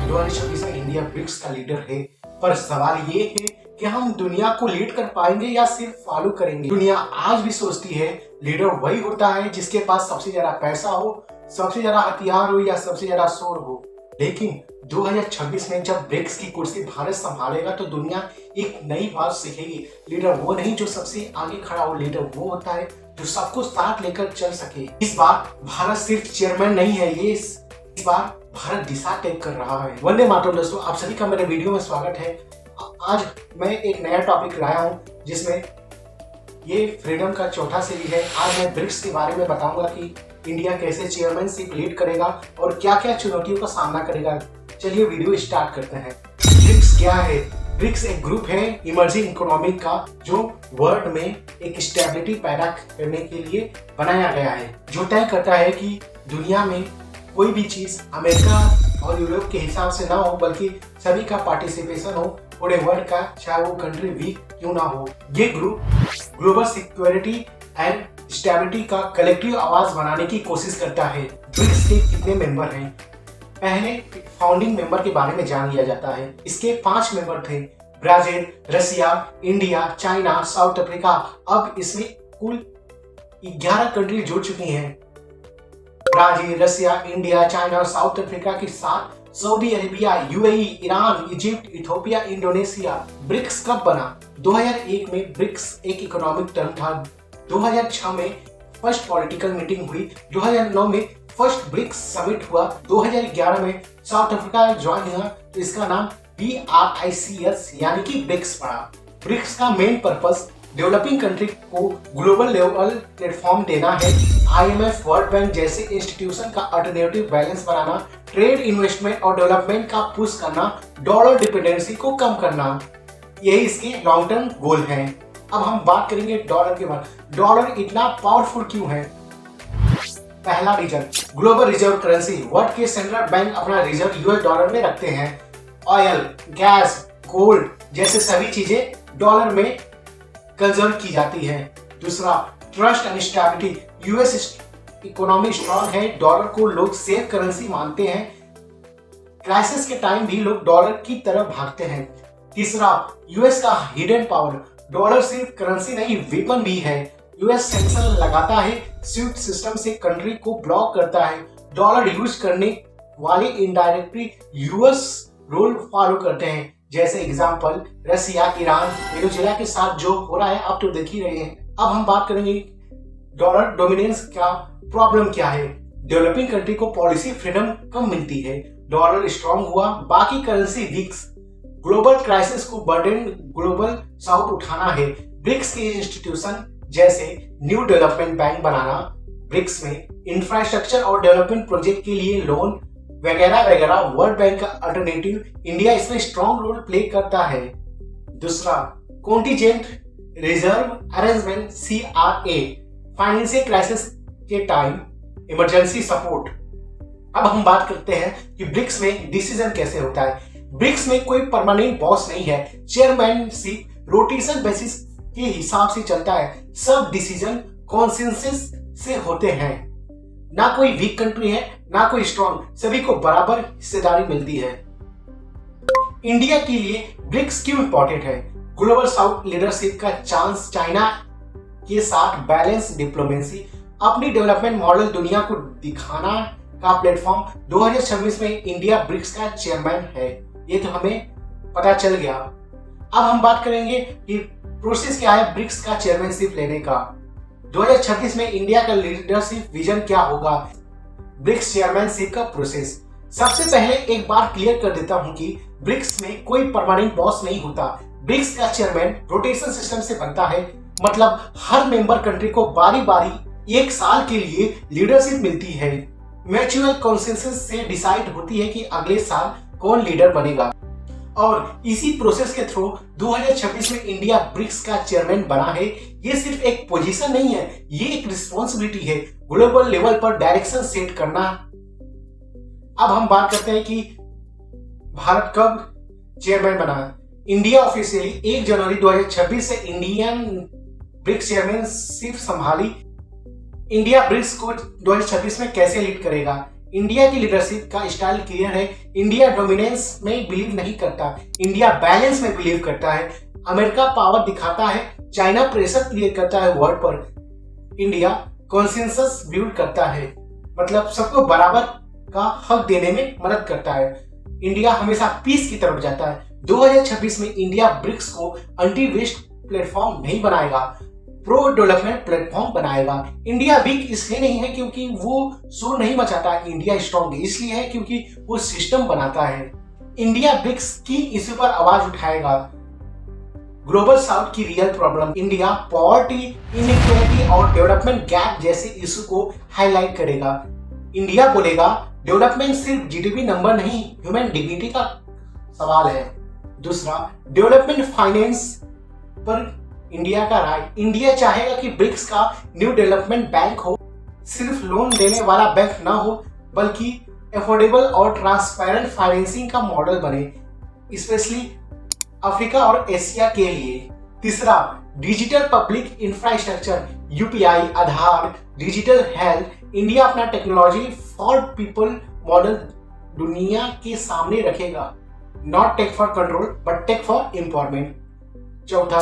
2026 में India BRICS का leader है, पर सवाल ये है कि हम दुनिया को लीड कर पाएंगे या सिर्फ फॉलो करेंगे। दुनिया आज भी सोचती है लीडर वही होता है जिसके पास सबसे ज्यादा पैसा हो, सबसे ज्यादा हथियार हो या सबसे ज्यादा शोर हो। लेकिन 2026 में जब ब्रिक्स की कुर्सी भारत संभालेगा तो दुनिया एक नई बात सीखेगी। लीडर वो नहीं जो सबसे आगे खड़ा हो, लीडर वो होता है जो सबको साथ लेकर चल सके। इस बार भारत सिर्फ चेयरमैन नहीं है, ये इस बार भारत दिशा तय कर रहा है। वंदे मातरम दोस्तों, आप सभी का मेरे वीडियो में स्वागत है। आज मैं एक नया टॉपिक लाया हूँ जिसमें ये फ्रीडम का चौथा सीरीज है। आज मैं ब्रिक्स के बारे में बताऊंगा कि इंडिया कैसे चेयरमैनशिप लीड करेगा और क्या क्या चुनौतियों का सामना करेगा। चलिए वीडियो स्टार्ट करते हैं। ब्रिक्स क्या है? ब्रिक्स एक ग्रुप है इमर्जिंग इकोनॉमी का जो वर्ल्ड में एक स्टेबिलिटी पैदा करने के लिए बनाया गया है, जो तय करता है कि दुनिया में कोई भी चीज अमेरिका और यूरोप के हिसाब से ना हो, बल्कि सभी का पार्टिसिपेशन हो पूरे वर्ल्ड का, चाहे वो कंट्री वीक क्यों ना हो। ये group global security and stability का कलेक्टिव आवाज बनाने की कोशिश करता है। ब्रिक्स के कितने मेंबर हैं? पहले फाउंडिंग मेंबर के बारे में जान लिया जाता है। इसके 5 मेंबर थे, Brazil, Russia, India, China, South Africa. अब इसमें कुल 11 कंट्री जुड़ चुकी हैं। ब्राजील, रसिया, इंडिया, चाइना और साउथ अफ्रीका के साथ Saudi Arabia, UAE, Iran, Egypt, Ethiopia, Indonesia. BRICS कब बना? 2001 में ब्रिक्स एक इकोनॉमिक टर्म था। 2006 में फर्स्ट पॉलिटिकल मीटिंग हुई। 2009 में फर्स्ट ब्रिक्स समिट हुआ। 2011 में साउथ अफ्रीका ज्वाइन हुआ तो इसका नाम BRICS यानी कि ब्रिक्स पड़ा। ब्रिक्स का मेन पर्पस डेवलपिंग कंट्री को ग्लोबल लेवल प्लेटफॉर्म देना है। IMF, वर्ल्ड बैंक जैसे इंस्टीट्यूशन का अल्टरनेटिव बैलेंस बनाना, ट्रेड, इन्वेस्टमेंट और डेवलपमेंट का पुश करना, डॉलर डिपेंडेंसी को कम करना, यही इसके लॉन्ग टर्म गोल हैं। अब हम बात करेंगे डॉलर के बारे में। डॉलर इतना पावरफुल क्यों है? पहला reason, global reserve currency. World के सेंट्रल बैंक अपना रिजर्व US डॉलर में रखते हैं। ऑयल, गैस, गोल्ड जैसे सभी चीजें डॉलर में कंजर्व की जाती है। दूसरा, trust and stability. US economy strong है, डॉलर को लोग सेफ करेंसी मानते हैं। क्राइसिस के टाइम भी लोग डॉलर की तरफ भागते हैं। तीसरा, US का हिडन पावर। डॉलर सिर्फ करेंसी नहीं, वेपन भी है। US सेंक्शन लगाता है, स्विफ्ट सिस्टम से कंट्री को ब्लॉक करता है। डॉलर यूज करने वाले इनडायरेक्टली US रूल फॉलो करते हैं। जैसे एग्जांपल रसिया, ईरान, वेनेजुएला के साथ जो हो रहा है आप तो देख ही रहे हैं। अब हम बात करेंगे डॉलर डोमिनेंस का प्रॉब्लम क्या है। डेवलपिंग कंट्री को पॉलिसी फ्रीडम कम मिलती है। डॉलर स्ट्रांग हुआ, बाकी करेंसी वीक्स। ग्लोबल क्राइसिस को बर्डन ग्लोबल साउथ उठाना है। ब्रिक्स के इंस्टीट्यूशन जैसे न्यू डेवलपमेंट बैंक बनाना, ब्रिक्स में इंफ्रास्ट्रक्चर और डेवलपमेंट प्रोजेक्ट के लिए लोन वगैरह वगैरह। वर्ल्ड बैंक का अल्टरनेटिव, इंडिया इसमें स्ट्रॉन्ग रोल प्ले करता है। दूसरा, contingent reserve arrangement CRA, financial crisis के टाइम इमरजेंसी सपोर्ट। अब हम बात करते हैं कि ब्रिक्स में डिसीजन कैसे होता है। ब्रिक्स में कोई परमानेंट बॉस नहीं है। चेयरमैनशिप रोटेशन बेसिस के हिसाब से चलता है। सब डिसीजन कॉन्सेंसस से होते हैं। ना कोई वीक कंट्री है ना कोई स्ट्रॉन्ग, सभी को बराबर हिस्सेदारी मिलती है। इंडिया के लिए ब्रिक्स क्यों इंपॉर्टेंट है? ग्लोबल साउथ लीडरशिप का चांस, चाइना के साथ बैलेंस डिप्लोमेसी, अपनी डेवलपमेंट मॉडल दुनिया को दिखाना का प्लेटफॉर्म। 2026 में इंडिया ब्रिक्स का चेयरमैन है, ये तो हमें पता चल गया। अब हम बात करेंगे कि प्रोसेस क्या है ब्रिक्स का चेयरमैनशिप लेने का। 2026 में इंडिया का लीडरशिप विजन क्या होगा? ब्रिक्स चेयरमैनशिप का प्रोसेस। सबसे पहले एक बार क्लियर कर देता हूं कि ब्रिक्स में कोई परमानेंट बॉस नहीं होता। ब्रिक्स का चेयरमैन रोटेशन सिस्टम से बनता है, मतलब हर मेंबर कंट्री को बारी बारी 1 साल के लिए लीडरशिप मिलती है। म्यूचुअल कंसेंसस से डिसाइड होती है कि अगले साल कौन लीडर बनेगा और इसी प्रोसेस के थ्रू 2026 में इंडिया ब्रिक्स का चेयरमैन बना है। ये सिर्फ एक पोजीशन नहीं है, ये एक रिस्पॉन्सिबिलिटी है ग्लोबल लेवल पर डायरेक्शन सेट करना। अब हम बात करते हैं कि भारत कब चेयरमैन बना। इंडिया ऑफिशियली 1 जनवरी 2026 से इंडियन ब्रिक्स चेयरमैनशिप संभाली। इंडिया ब्रिक्स को 2026 में कैसे लीड करेगा? इंडिया की लीडरशिप का स्टाइल क्लियर है। इंडिया डोमिनेंस में बिलीव नहीं करता, इंडिया बैलेंस में बिलीव करता है। अमेरिका पावर दिखाता है, चाइना प्रेशर क्रिएट करता है वर्ल्ड पर, इंडिया कॉन्सेंसस बिल्ड करता है, मतलब सबको बराबर का हक देने में मदद करता है। इंडिया हमेशा पीस की तरफ जाता है। 2026 में इंडिया ब्रिक्स को एंटी वेस्ट प्लेटफॉर्म नहीं बनाएगा, प्रो डेवलपमेंट प्लेटफॉर्म बनाएगा। इंडिया वीक इसलिए नहीं है क्योंकि वो शोर नहीं मचाता, इंडिया स्ट्रॉन्ग इसलिए है क्योंकि वो सिस्टम बनाता है। इंडिया ब्रिक्स की इश्यू पर आवाज उठाएगा, ग्लोबल साउथ की real problem, India poverty, inequality और डेवलपमेंट गैप जैसे इशू को हाईलाइट करेगा। इंडिया बोलेगा डेवलपमेंट सिर्फ जीडीपी नंबर नहीं, ह्यूमन डिग्निटी का सवाल है। दूसरा, डेवलपमेंट फाइनेंस पर इंडिया का राय, इंडिया चाहेगा कि ब्रिक्स का न्यू डेवलपमेंट बैंक हो, सिर्फ लोन देने वाला बैंक ना हो बल्कि अफोर्डेबल और ट्रांसपेरेंट फाइनेंसिंग का मॉडल बने, स्पेशली अफ्रीका और एशिया के लिए। तीसरा, digital public infrastructure, UPI, Aadhaar, digital health. India अपना टेक्नोलॉजी फॉर पीपल मॉडल दुनिया के सामने रखेगा, not tech for control but tech for empowerment. चौथा,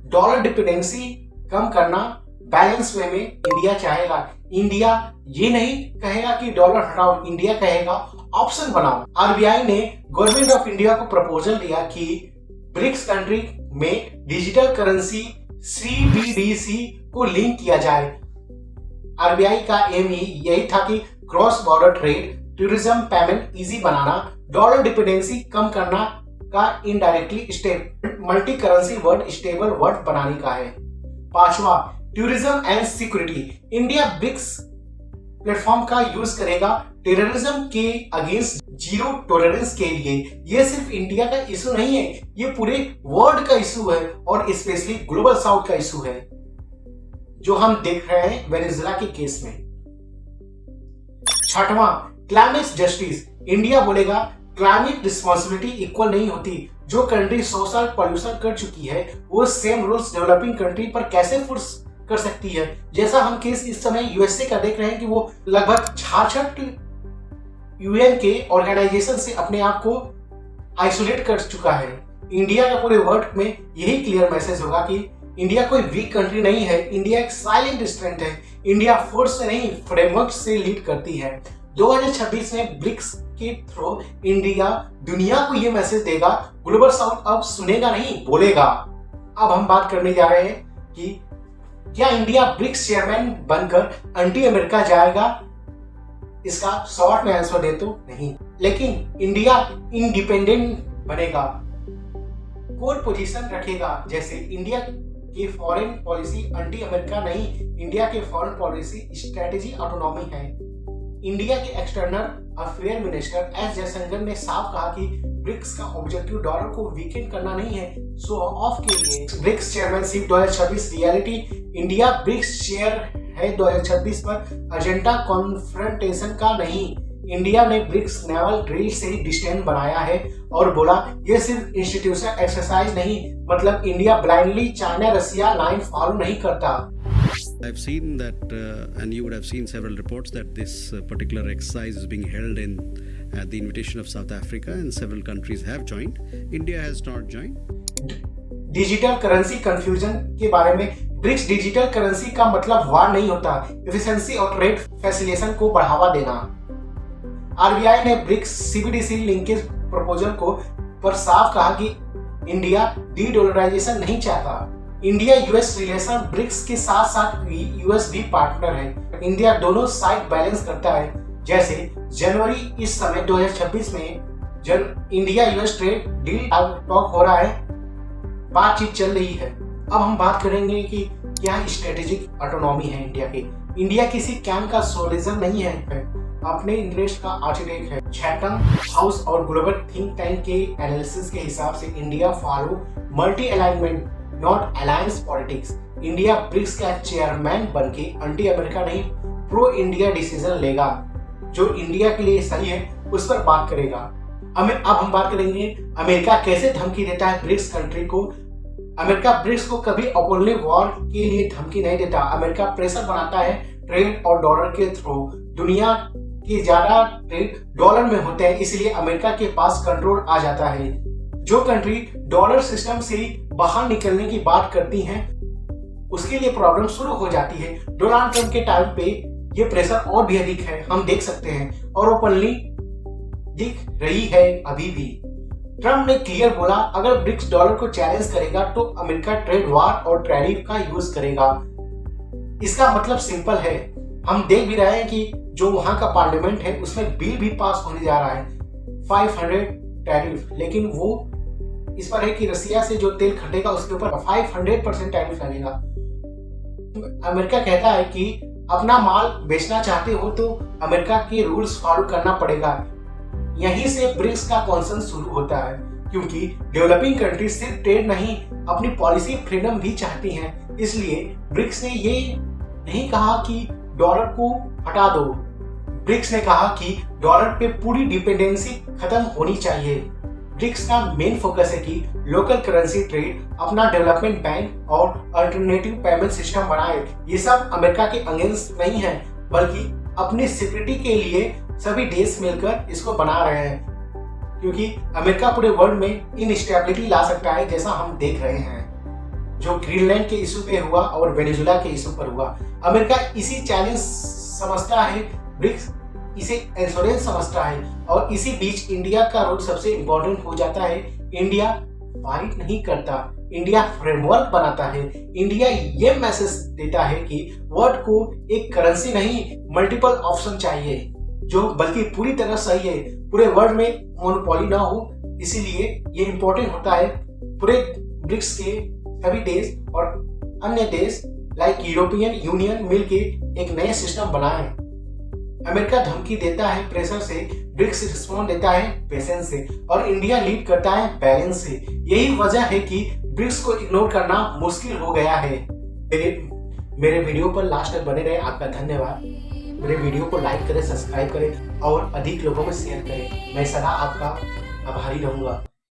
डॉलर डिपेंडेंसी कम करना, बैलेंस वे में इंडिया चाहेगा। इंडिया ये नहीं कहेगा कि डॉलर हटाओ, इंडिया कहेगा ऑप्शन बनाओ। आरबीआई ने गवर्नमेंट ऑफ इंडिया को प्रपोजल दिया कि ब्रिक्स कंट्री में डिजिटल करेंसी CBDC को लिंक किया जाए। आरबीआई का एम यही था कि cross border trade, tourism, payment easy बनाना, डॉलर डिपेंडेंसी कम करना का indirectly step multi currency world stable world बनाने का है। पांचवा, tourism and security, India BRICS platform का यूज करेगा टेररिज्म के अगेंस्ट जीरो टॉलरेंस के लिए। ये सिर्फ इंडिया का इशू नहीं है, ये पूरे वर्ल्ड का इशू है और स्पेशली ग्लोबल साउथ का इशू है जो हम देख रहे हैं वेनेजुएला के केस में। छठवां, क्लाइमेट जस्टिस, इंडिया बोलेगा क्लाइमेट रिस्पॉन्सिबिलिटी इक्वल नहीं होती। जो कंट्री सोशल पॉल्यूशन कर चुकी है वो सेम रूल्स डेवलपिंग कंट्री पर कैसे फोर्स कर सकती है। जैसा हम केस इस समय यूएसए का देख रहे हैं कि वो लगभग 66 यूएन के ऑर्गेनाइजेशन से अपने आप को आइसोलेट कर चुका है। इंडिया का पूरे वर्ल्ड में यही क्लियर मैसेज होगा कि इंडिया कोई वीक कंट्री नहीं है, इंडिया एक साइलेंट स्ट्रेंथ है। इंडिया फोर्स से नहीं फ्रेमवर्क से लीड करती है। 2026 में ब्रिक्स के थ्रू इंडिया दुनिया को यह मैसेज देगा, ग्लोबल साउथ अब सुनेगा नहीं बोलेगा। अब हम बात करने जा रहे हैं कि क्या इंडिया ब्रिक्स चेयरमैन बनकर एंटी अमेरिका जाएगा। इसका शॉर्ट में आंसर दे तो नहीं, लेकिन इंडिया इंडिपेंडेंट बनेगा, कोर पोजीशन रखेगा। जैसे इंडिया की फॉरेन पॉलिसी एंटी अमेरिका नहीं, इंडिया के फॉरेन पॉलिसी स्ट्रेटेजी ऑटोनॉमी है। इंडिया के external affair minister S Jaishankar ने साफ कहा कि ब्रिक्स का ऑब्जेक्टिव डॉलर को वीकेंड करना नहीं है, शो ऑफ के लिए। BRICS chairmanship 2026 reality, India BRICS chair है 2026 पर एजेंडा कॉन्फ्रंटेशन का नहीं। इंडिया ने ब्रिक्स नेवल ड्रिल से डिस्टेंस बनाया है और बोला ये सिर्फ इंस्टीट्यूशनल एक्सरसाइज नहीं, मतलब India blindly China Russia line follow नहीं करता। I've seen that, and you would have seen several reports that this particular exercise is being held at the invitation of South Africa, and several countries have joined. India has not joined. Digital currency confusion के बारे में, BRICS digital currency का मतलब वार नहीं होता, efficiency और trade facilitation को बढ़ावा देना। आरबीआई ने ब्रिक्स CBDC लिंकेज प्रपोजल को पर साफ कहा कि इंडिया डी-डॉलराइजेशन नहीं चाहता। इंडिया यूएस रिलेशन, ब्रिक्स के साथ साथ यूएस भी पार्टनर है। इंडिया दोनों साइड बैलेंस करता है। जैसे जनवरी इस समय 2026 में India US trade deal talk हो रहा है, बातचीत चल रही है। अब हम बात करेंगे कि क्या स्ट्रेटेजिक ऑटोनॉमी है इंडिया की। इंडिया किसी कैंप का सोल्यूशन नहीं है, अपने इंटरेस्ट का आर्किटेक्ट है। चैथम हाउस और ग्लोबल थिंक टैंक के एनालिसिस के हिसाब से India follow multi alignment not alliance politics. India BRICS का चेयरमैन बनके एंटी अमेरिका नहीं, प्रो इंडिया डिसीजन लेगा, जो इंडिया के लिए सही है उस पर बात करेगा। अब हम बात करेंगे अमेरिका कैसे धमकी देता है ब्रिक्स कंट्री को। अमेरिका ब्रिक्स को कभी ओपनली वॉर के लिए धमकी नहीं देता। अमेरिका प्रेशर बनाता है ट्रेड और डॉलर के थ्रू। दुनिया कि ज्यादा ट्रेड डॉलर में होते हैं, इसलिए अमेरिका के पास कंट्रोल आ जाता है। जो कंट्री डॉलर सिस्टम से बाहर निकलने की बात करती हैं उसके लिए प्रॉब्लम शुरू हो जाती है। डोनाल्ड ट्रंप के टाइम पे ये प्रेशर और भी अधिक है, हम देख सकते हैं, और ओपनली दिख रही है अभी भी। ट्रंप ने क्लियर बोला अगर ब्रिक्स डॉलर को चैलेंज करेगा तो अमेरिका ट्रेड वार और टैरिफ का यूज करेगा। इसका मतलब सिंपल है, हम देख भी रहे हैं कि जो वहां का पार्लियामेंट है उसमें बिल भी पास होने जा रहा है 500 टैरिफ, लेकिन वो इस पर है कि रसिया से जो तेल खरीदेगा उसके ऊपर 500% टैरिफ लगेगा। अमेरिका कहता है कि अपना माल बेचना चाहते हो तो अमेरिका के रूल्स फॉलो करना पड़ेगा। यहीं से ब्रिक्स का कॉन्सेंस शुरू होता है, क्योंकि डेवलपिंग कंट्रीज सिर्फ ट्रेड नहीं अपनी पॉलिसी फ्रीडम भी चाहती हैं। इसलिए ब्रिक्स ने ये नहीं कहा कि डॉलर को हटा दो, ब्रिक्स ने कहा कि डॉलर पे पूरी डिपेंडेंसी खत्म होनी चाहिए। ब्रिक्स का मेन फोकस है कि लोकल करेंसी ट्रेड, अपना डेवलपमेंट बैंक और अल्टरनेटिव पेमेंट सिस्टम बनाए। ये सब अमेरिका के अगेंस्ट नहीं है, बल्कि अपनी सिक्योरिटी के लिए सभी देश मिलकर इसको बना रहे हैं, क्योंकि अमेरिका पूरे वर्ल्ड में इनस्टेबिलिटी ला सकता है, जैसा हम देख रहे हैं जो ग्रीनलैंड के इशू पे हुआ और वेनेजुला के इशू पर हुआ। अमेरिका इसी चैलेंज समझता है, ब्रिक्स इसे इंश्योरेंस समझता है, और इसी बीच इंडिया का रोल सबसे इंपॉर्टेंट हो जाता है। इंडिया फाइट नहीं करता, इंडिया फ्रेमवर्क बनाता है। इंडिया ये मैसेज देता है कि वर्ल्ड को एक करेंसी नहीं मल्टीपल ऑप्शन चाहिए, जो बल्कि पूरी तरह सही है, पूरे वर्ल्ड में मोनोपोली ना हो। इसीलिए ये इंपॉर्टेंट होता है पूरे ब्रिक्स के सभी देश और अन्य देश लाइक यूरोपियन यूनियन मिलके एक नया सिस्टम बनाएं। अमेरिका धमकी देता है प्रेशर से, ब्रिक्स रिस्पॉन्ड देता है पेशेंस से, और इंडिया लीड करता है बैलेंस से। यही वजह है कि ब्रिक्स को इग्नोर करना मुश्किल हो गया है। मेरे वीडियो पर लास्ट तक बने रहे, आपका धन्यवाद। मेरे वीडियो को लाइक करें, सब्सक्राइब करें और अधिक लोगों में शेयर करें। मैं सदा आपका आभारी रहूंगा।